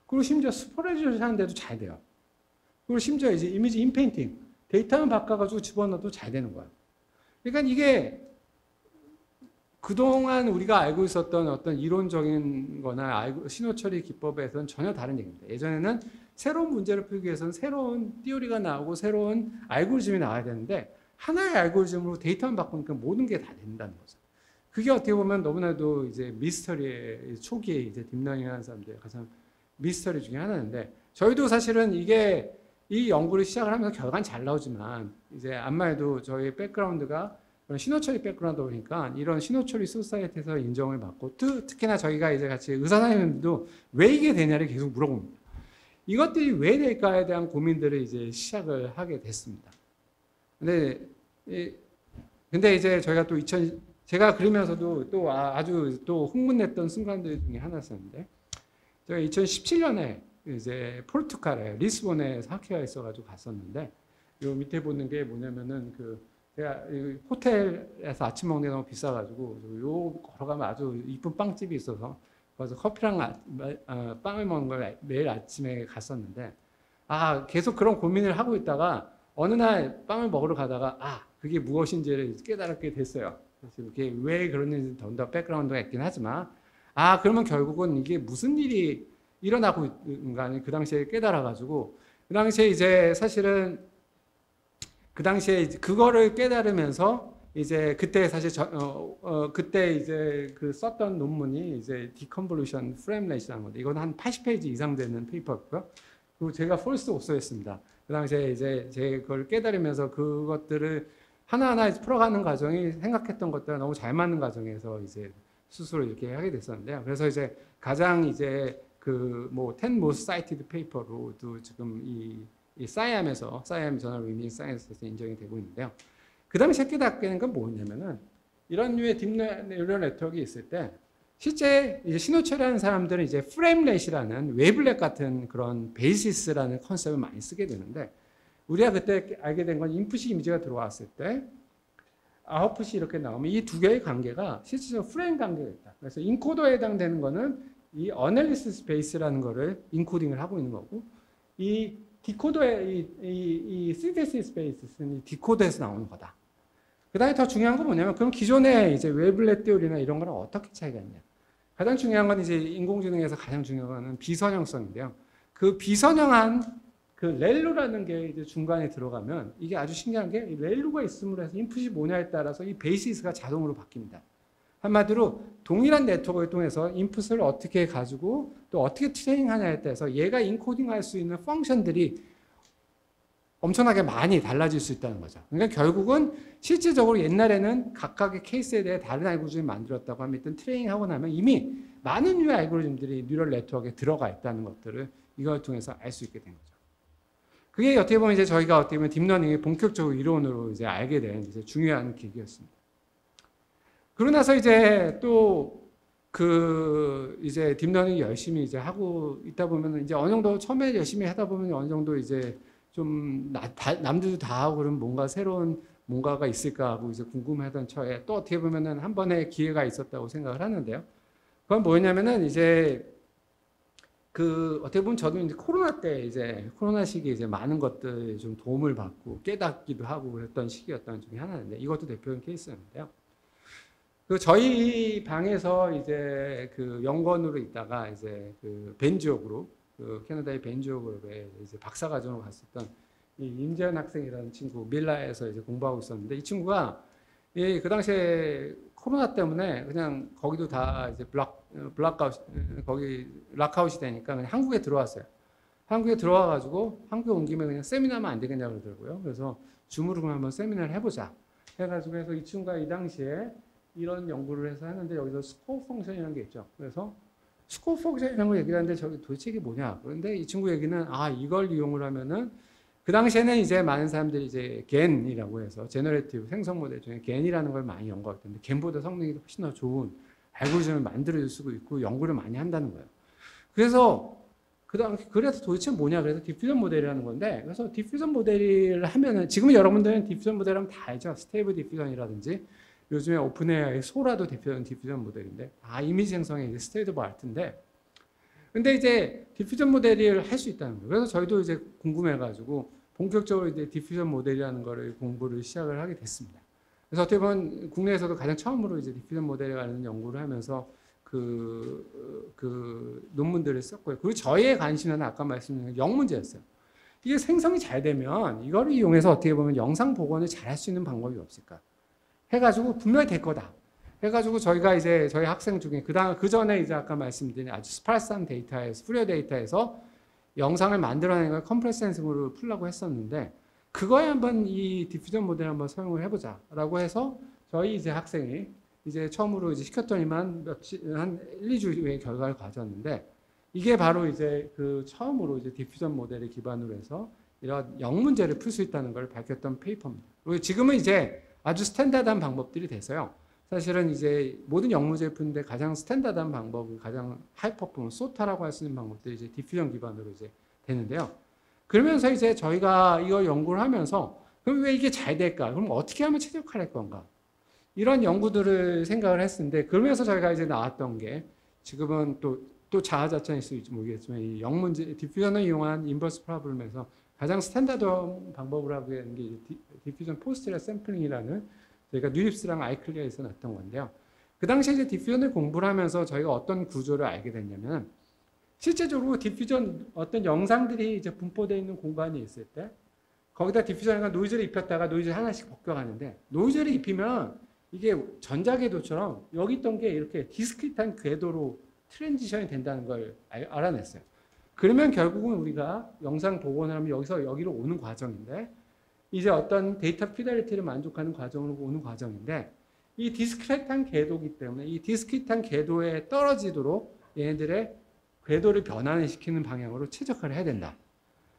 그리고 심지어 슈퍼레졸루션 하는데도 잘 돼요. 그리고 심지어 이제 이미지 인페인팅 데이터만 바꿔가지고 집어넣어도 잘 되는 거야. 그러니까 이게 그동안 우리가 알고 있었던 어떤 이론적인 거나 신호처리 기법에서는 전혀 다른 얘기입니다. 예전에는 새로운 문제를 풀기 위해서는 새로운 띠오리가 나오고 새로운 알고리즘이 나와야 되는데 하나의 알고리즘으로 데이터만 바꾸니까 모든 게 다 된다는 거죠. 그게 어떻게 보면 너무나도 이제 미스터리의 초기에 이제 딥러닝 하는 사람들의 가장 미스터리 중에 하나인데 저희도 사실은 이 연구를 시작을 하면서 결과는 잘 나오지만 이제 암마에도 저희 백그라운드가 신호처리 백그라운드 보니까 이런 신호처리 소사이티에서 인정을 받고 특히나 저희가 이제 같이 의사 선생님들도 왜 이게 되냐를 계속 물어봅니다. 이것들이 왜 될까에 대한 고민들을 이제 시작을 하게 됐습니다. 근데 이제 저희가 또 제가 그러면서도 또 아주 또 흥분했던 순간들 중에 하나였었는데 제가 2017년에 이제 포르투갈에 리스본에 학회가 있어가지고 갔었는데 요 밑에 보는 게 뭐냐면은 제가 호텔에서 아침 먹는 게 너무 비싸가지고 요 걸어가면 아주 이쁜 빵집이 있어서 거기서 커피랑 빵을 먹는 걸 매일 아침에 갔었는데 계속 그런 고민을 하고 있다가 어느 날 빵을 먹으러 가다가 그게 무엇인지를 깨달게 됐어요. 그래서 이게 왜 그러는지 더 백그라운드가 있긴 하지만 그러면 결국은 이게 무슨 일이 일어나고 있는가 그 당시에 깨달아가지고 그 당시에 이제 사실은 그 당시에 그거를 깨달으면서 이제 그때 사실 그때 이제 썼던 논문이 이제 디컨볼루션 프레임렛이라는 건데 이건 한 80페이지 이상 되는 페이퍼였고요. 그리고 제가 폴스 옵서였습니다. 그 당시에 이제 제 그걸 깨달으면서 그것들을 하나하나 풀어가는 과정이 생각했던 것들과 너무 잘 맞는 과정에서 이제 스스로 이렇게 하게 됐었는데요. 그래서 이제 가장 이제 그 뭐 10 most cited paper로도 지금 이 사이암에서 사이암 저널 이미징 사이언스에서 인정이 되고 있는데요. 그 당시에 깨닫게 된 건 뭐냐면은 이런 류의 딥뉴럴 네트워크가 있을 때 실제 이제 신호 처리하는 사람들은 이제 프레임렛이라는 웨이블렛 같은 그런 베이시스라는 컨셉을 많이 쓰게 되는데 우리가 그때 알게 된 건 인풋이 이미지가 들어왔을 때 아웃풋이 이렇게 나오면 이 두 개의 관계가 실질적으로 프레임 관계가 있다. 그래서 인코더에 해당되는 거는 이 어널리시스 베이스라는 거를 인코딩을 하고 있는 거고 이 디코더의 이 synthesis 베이스는 이 디코더에서 나오는 거다. 그 다음에 더 중요한 건 뭐냐면 그럼 기존의 이제 웨이블렛 띠오리나 이런 거랑 어떻게 차이가 있냐. 가장 중요한 건 이제 인공지능에서 가장 중요한 거는 비선형성인데요. 그 비선형한 그 렐루라는 게 이제 중간에 들어가면 이게 아주 신기한 게 렐루가 있음으로 해서 인풋이 뭐냐에 따라서 이 베이시스가 자동으로 바뀝니다. 한마디로 동일한 네트워크를 통해서 인풋을 어떻게 가지고 또 어떻게 트레이닝하냐에 따라서 얘가 인코딩할 수 있는 펑션들이 엄청나게 많이 달라질 수 있다는 거죠. 그러니까 결국은 실질적으로 옛날에는 각각의 케이스에 대해 다른 알고리즘을 만들었다고 하면 일단 트레이닝하고 나면 이미 많은 류의 알고리즘들이 뉴럴 네트워크에 들어가 있다는 것들을 이걸 통해서 알 수 있게 된 거죠. 그게 어떻게 보면 이제 저희가 어떻게 보면 딥러닝의 본격적으로 이론으로 이제 알게 된 이제 중요한 계기였습니다. 그러고 나서 이제 또 그 이제 딥러닝 열심히 이제 하고 있다 보면 이제 어느 정도 처음에 열심히 하다 보면 어느 정도 이제 좀 남들도 다 하고 그러면 뭔가 새로운 뭔가가 있을까 하고 이제 궁금하던 처에 또 어떻게 보면은 한 번의 기회가 있었다고 생각을 하는데요. 그건 뭐냐면은 이제 그 어떻게 보면 저도 이제 코로나 때 이제 코로나 시기에 이제 많은 것들 좀 도움을 받고 깨닫기도 하고 그랬던 시기였던 중에 하나인데 이것도 대표적인 케이스였는데요. 그 저희 방에서 이제 그 연구원으로 있다가 이제 그 벤지오 그룹 그 캐나다의 벤지오 그룹에 이제 박사과정으로 갔었던 이 임재현 학생이라는 친구 밀라에서 이제 공부하고 있었는데 이 친구가 그 당시에 코로나 때문에 그냥 거기도 다 이제 블락아웃 거기 락아웃이 되니까 그냥 한국에 들어왔어요. 한국에 들어와가지고 한국에 온 김에 그냥 세미나만 안 되겠냐 그러더라고요. 그래서 줌으로 한번 세미나를 해보자 해가지고 해서 이 친구가 이 당시에 이런 연구를 해서 하는데 여기서 스코어 펑션이라는 게 있죠. 그래서 스코어 펑션이라는 걸 얘기를 하는데 저기 도대체 이게 뭐냐. 그런데 이 친구 얘기는 이걸 이용을 하면은 그 당시에는 이제 많은 사람들이 이제 겐이라고 해서 제너레이티브 생성 모델 중에 겐이라는 걸 많이 연구할 텐데 겐보다 성능이 훨씬 더 좋은 알고리즘을 만들어줄 수 있고 연구를 많이 한다는 거예요. 그래서 그래서 도대체 뭐냐. 그래서 디퓨전 모델이라는 건데 그래서 디퓨전 모델을 하면은 지금 여러분들은 디퓨전 모델 하면 다 알죠. 스테이블 디퓨전이라든지 요즘에 오픈AI의 소라도 대표적인 디퓨전 모델인데 이미지 생성의 이제 스테이트 오브 아트인데 근데 이제 디퓨전 모델을 할 수 있다는 거예요. 그래서 저희도 이제 궁금해가지고 본격적으로 이제 디퓨전 모델이라는 거를 공부를 시작을 하게 됐습니다. 그래서 어떻게 보면 국내에서도 가장 처음으로 이제 디퓨전 모델에 관한 연구를 하면서 그 논문들을 썼고요. 그리고 저희의 관심은 아까 말씀드린 영문제였어요. 이게 생성이 잘 되면 이거를 이용해서 어떻게 보면 영상 복원을 잘 할 수 있는 방법이 없을까? 해가지고 분명히 될 거다. 해가지고 저희가 이제 저희 학생 중에 그 전에 이제 아까 말씀드린 아주 스파르스한 데이터에서 후려 데이터에서 영상을 만들어내는 걸 컴프레스 센싱으로 풀려고 했었는데 그거에 한번 이 디퓨전 모델 한번 사용을 해보자라고 해서 저희 이제 학생이 이제 처음으로 이제 시켰더니만 한 1, 2주 후에 결과를 가져왔는데 이게 바로 이제 그 처음으로 이제 디퓨전 모델을 기반으로 해서 이런 영문제를 풀 수 있다는 걸 밝혔던 페이퍼입니다. 그리고 지금은 이제 아주 스탠다드한 방법들이 돼서요. 사실은 이제 모든 영문제를 푸는데 가장 스탠다드한 방법은 가장 하이 퍼포먼스, 소타라고 할 수 있는 방법들이 이제 디퓨전 기반으로 이제 되는데요. 그러면서 이제 저희가 이걸 연구를 하면서 그럼 왜 이게 잘 될까? 그럼 어떻게 하면 최적화할 건가? 이런 연구들을 생각을 했는데 그러면서 저희가 이제 나왔던 게 지금은 또 자아자찬일 수 있을지 모르겠지만 이 영문제, 디퓨전을 이용한 인버스 프로블럼에서 가장 스탠다드한 방법으로 하고 있는 게 디퓨전 포스트레 샘플링이라는 저희가 뉴립스랑 아이클리어에서 났던 건데요. 그 당시에 이제 디퓨전을 공부를 하면서 저희가 어떤 구조를 알게 됐냐면 실제적으로 디퓨전 어떤 영상들이 이제 분포되어 있는 공간이 있을 때 거기다 디퓨전과 노이즈를 입혔다가 노이즈를 하나씩 벗겨가는데 노이즈를 입히면 이게 전자궤도처럼 여기 있던 게 이렇게 디스크릿한 궤도로 트랜지션이 된다는 걸 알아냈어요. 그러면 결국은 우리가 영상 복원을 하면 여기서 여기로 오는 과정인데 이제 어떤 데이터 피델리티를 만족하는 과정으로 오는 과정인데 이 디스크릿한 궤도이기 때문에 이 디스크릿한 궤도에 떨어지도록 얘네들의 궤도를 변환을 시키는 방향으로 최적화를 해야 된다.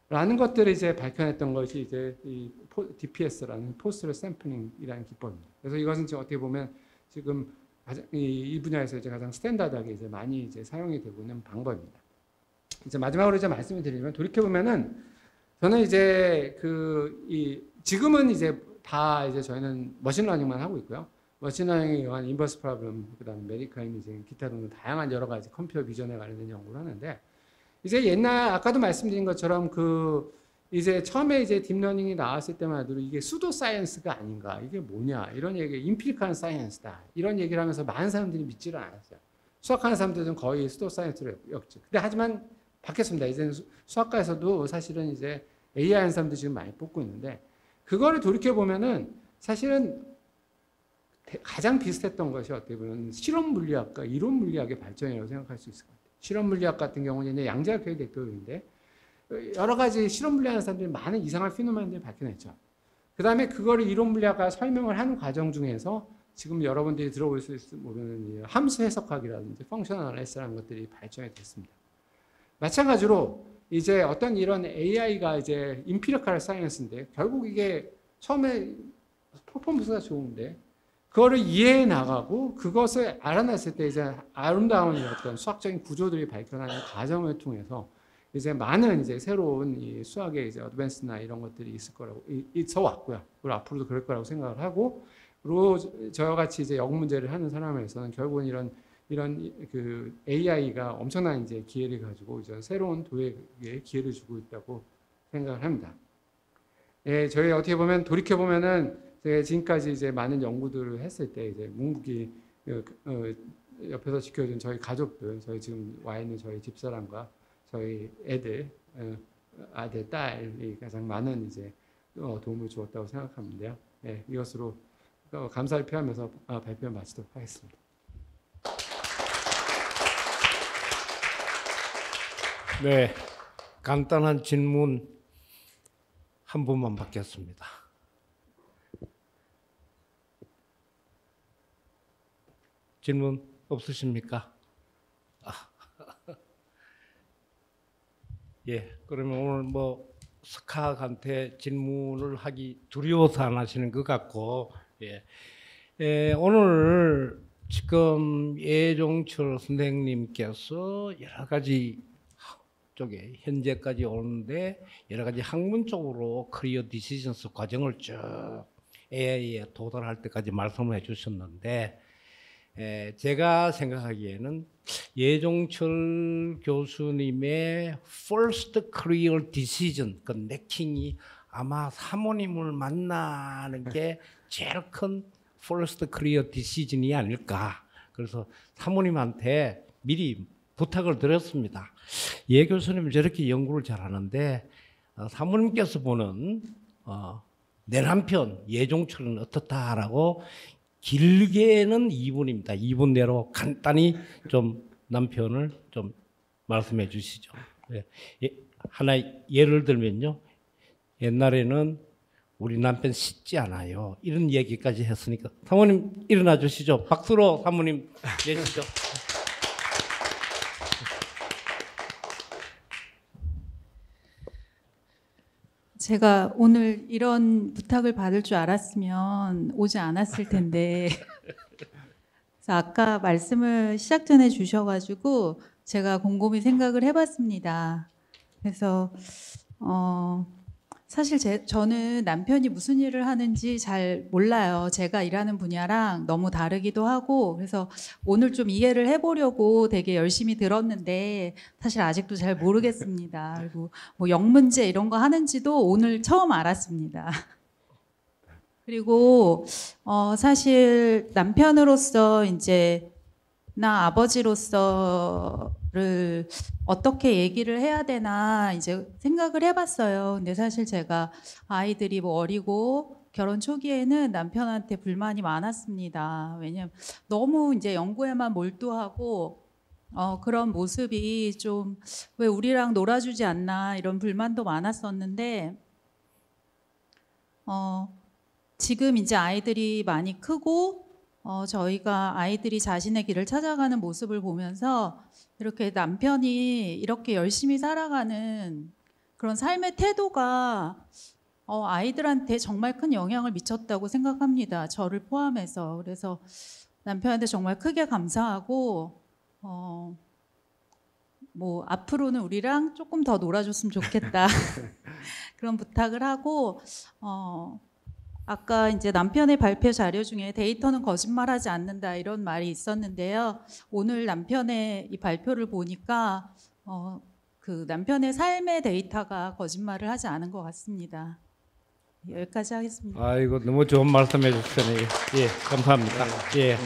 라는 것들을 이제 밝혀냈던 것이 이제 이 DPS라는 포스트 샘플링이라는 기법입니다. 그래서 이것은 지금 어떻게 보면 지금 이 분야에서 이제 가장 스탠다드하게 이제 많이 이제 사용이 되고 있는 방법입니다. 이제 마지막으로 이제 말씀을 드리면 돌이켜 보면은 저는 이제 지금은 이제 다 이제 저희는 머신러닝만 하고 있고요. 머신러닝에 의한 인버스 프로블럼, 그다음에 메디컬 이미징, 기타 등등 다양한 여러 가지 컴퓨터 비전에 관련된 연구를 하는데 이제 옛날 아까도 말씀드린 것처럼 이제 처음에 이제 딥러닝이 나왔을 때만 해도 이게 수도 사이언스가 아닌가, 이게 뭐냐 이런 얘기, 임피리컬한 사이언스다 이런 얘기를 하면서 많은 사람들이 믿지를 않았어요. 수학하는 사람들은 거의 수도 사이언스로 엮죠. 근데 하지만 바뀌었습니다. 이제는 수학과에서도 사실은 이제 AI 하는 사람들 지금 많이 뽑고 있는데 그거를 돌이켜 보면은 사실은 가장 비슷했던 것이 어떻게 보면 실험 물리학과 이론 물리학의 발전이라고 생각할 수 있을 것 같아요. 실험 물리학 같은 경우는 양자학 교의 대표인데 여러 가지 실험 물리하는 사람들이 많은 이상한 피노멘들을 밝혀냈죠. 그 다음에 그거를 이론 물리학과 설명을 하는 과정 중에서 지금 여러분들이 들어볼 수 있는 함수 해석학이라든지 펑션 어널리시스라는 것들이 발전이 됐습니다. 마찬가지로 이제 어떤 이런 AI가 이제 임피리컬 사이언스인데 결국 이게 처음에 퍼포먼스가 좋은데 그거를 이해해 나가고 그것을 알아냈을 때 이제 아름다운 어떤 수학적인 구조들이 발견하는 과정을 통해서 이제 많은 이제 새로운 이 수학의 이제 어드밴스나 이런 것들이 있어 왔고요. 그리고 앞으로도 그럴 거라고 생각을 하고, 그리고 저와 같이 이제 역 문제를 하는 사람에서는 결국은 이런 그 AI가 엄청난 이제 기회를 가지고 이제 새로운 도약에 기회를 주고 있다고 생각을 합니다. 예, 저희 어떻게 보면 돌이켜 보면은 제가 지금까지 이제 많은 연구들을 했을 때 이제 묵묵히 옆에서 지켜준 저희 가족들, 저희 지금 와 있는 저희 집사람과 저희 애들, 아들, 딸이 가장 많은 이제 도움을 주었다고 생각하는데요. 예, 이것으로 감사를 표하면서 발표를 마치도록 하겠습니다. 네, 간단한 질문 한 분만 받겠습니다. 질문 없으십니까? 예, 그러면 오늘 뭐 스카한테 질문을 하기 두려워서 안 하시는 것 같고, 오늘 지금 예종철 선생님께서 여러 가지 쪽에 현재까지 오는데 여러 가지 학문적으로 커리어 디시전스 과정을 쭉 AI에 도달할 때까지 말씀을 해주셨는데, 제가 생각하기에는 예종철 교수님의 first career decision, 그 내킹이 아마 사모님을 만나는 게 제일 큰 first career decision이 아닐까. 그래서 사모님한테 미리 부탁을 드렸습니다. 예 교수님 저렇게 연구를 잘하는데 사모님께서 보는 내 남편 예종철은 어떻다라고 길게는 2분입니다. 2분 내로 간단히 좀 남편을 좀 말씀해 주시죠. 하나 예를 들면요. 옛날에는 우리 남편 씻지 않아요. 이런 얘기까지 했으니까 사모님 일어나 주시죠. 박수로 사모님 내시죠. 제가 오늘 이런 부탁을 받을 줄 알았으면 오지 않았을 텐데 그래서 아까 말씀을 시작 전에 주셔가지고 제가 곰곰이 생각을 해봤습니다. 그래서 사실 저는 남편이 무슨 일을 하는지 잘 몰라요. 제가 일하는 분야랑 너무 다르기도 하고 그래서 오늘 좀 이해를 해보려고 되게 열심히 들었는데 사실 아직도 잘 모르겠습니다. 그리고 뭐 영문제 이런 거 하는지도 오늘 처음 알았습니다. 그리고 사실 남편으로서 이제 나 아버지로서를 어떻게 얘기를 해야 되나 이제 생각을 해봤어요. 근데 사실 제가 아이들이 뭐 어리고 결혼 초기에는 남편한테 불만이 많았습니다. 왜냐면 너무 이제 연구에만 몰두하고 그런 모습이 좀 왜 우리랑 놀아주지 않나 이런 불만도 많았었는데 지금 이제 아이들이 많이 크고 저희가 아이들이 자신의 길을 찾아가는 모습을 보면서 이렇게 남편이 이렇게 열심히 살아가는 그런 삶의 태도가 아이들한테 정말 큰 영향을 미쳤다고 생각합니다. 저를 포함해서. 그래서 남편한테 정말 크게 감사하고 뭐 앞으로는 우리랑 조금 더 놀아줬으면 좋겠다. 그런 부탁을 하고 아까 이제 남편의 발표 자료 중에 데이터는 거짓말하지 않는다 이런 말이 있었는데요. 오늘 남편의 이 발표를 보니까 그 남편의 삶의 데이터가 거짓말을 하지 않은 것 같습니다. 여기까지 하겠습니다. 아이고 너무 좋은 말씀해 주시네요. 예, 감사합니다. 예.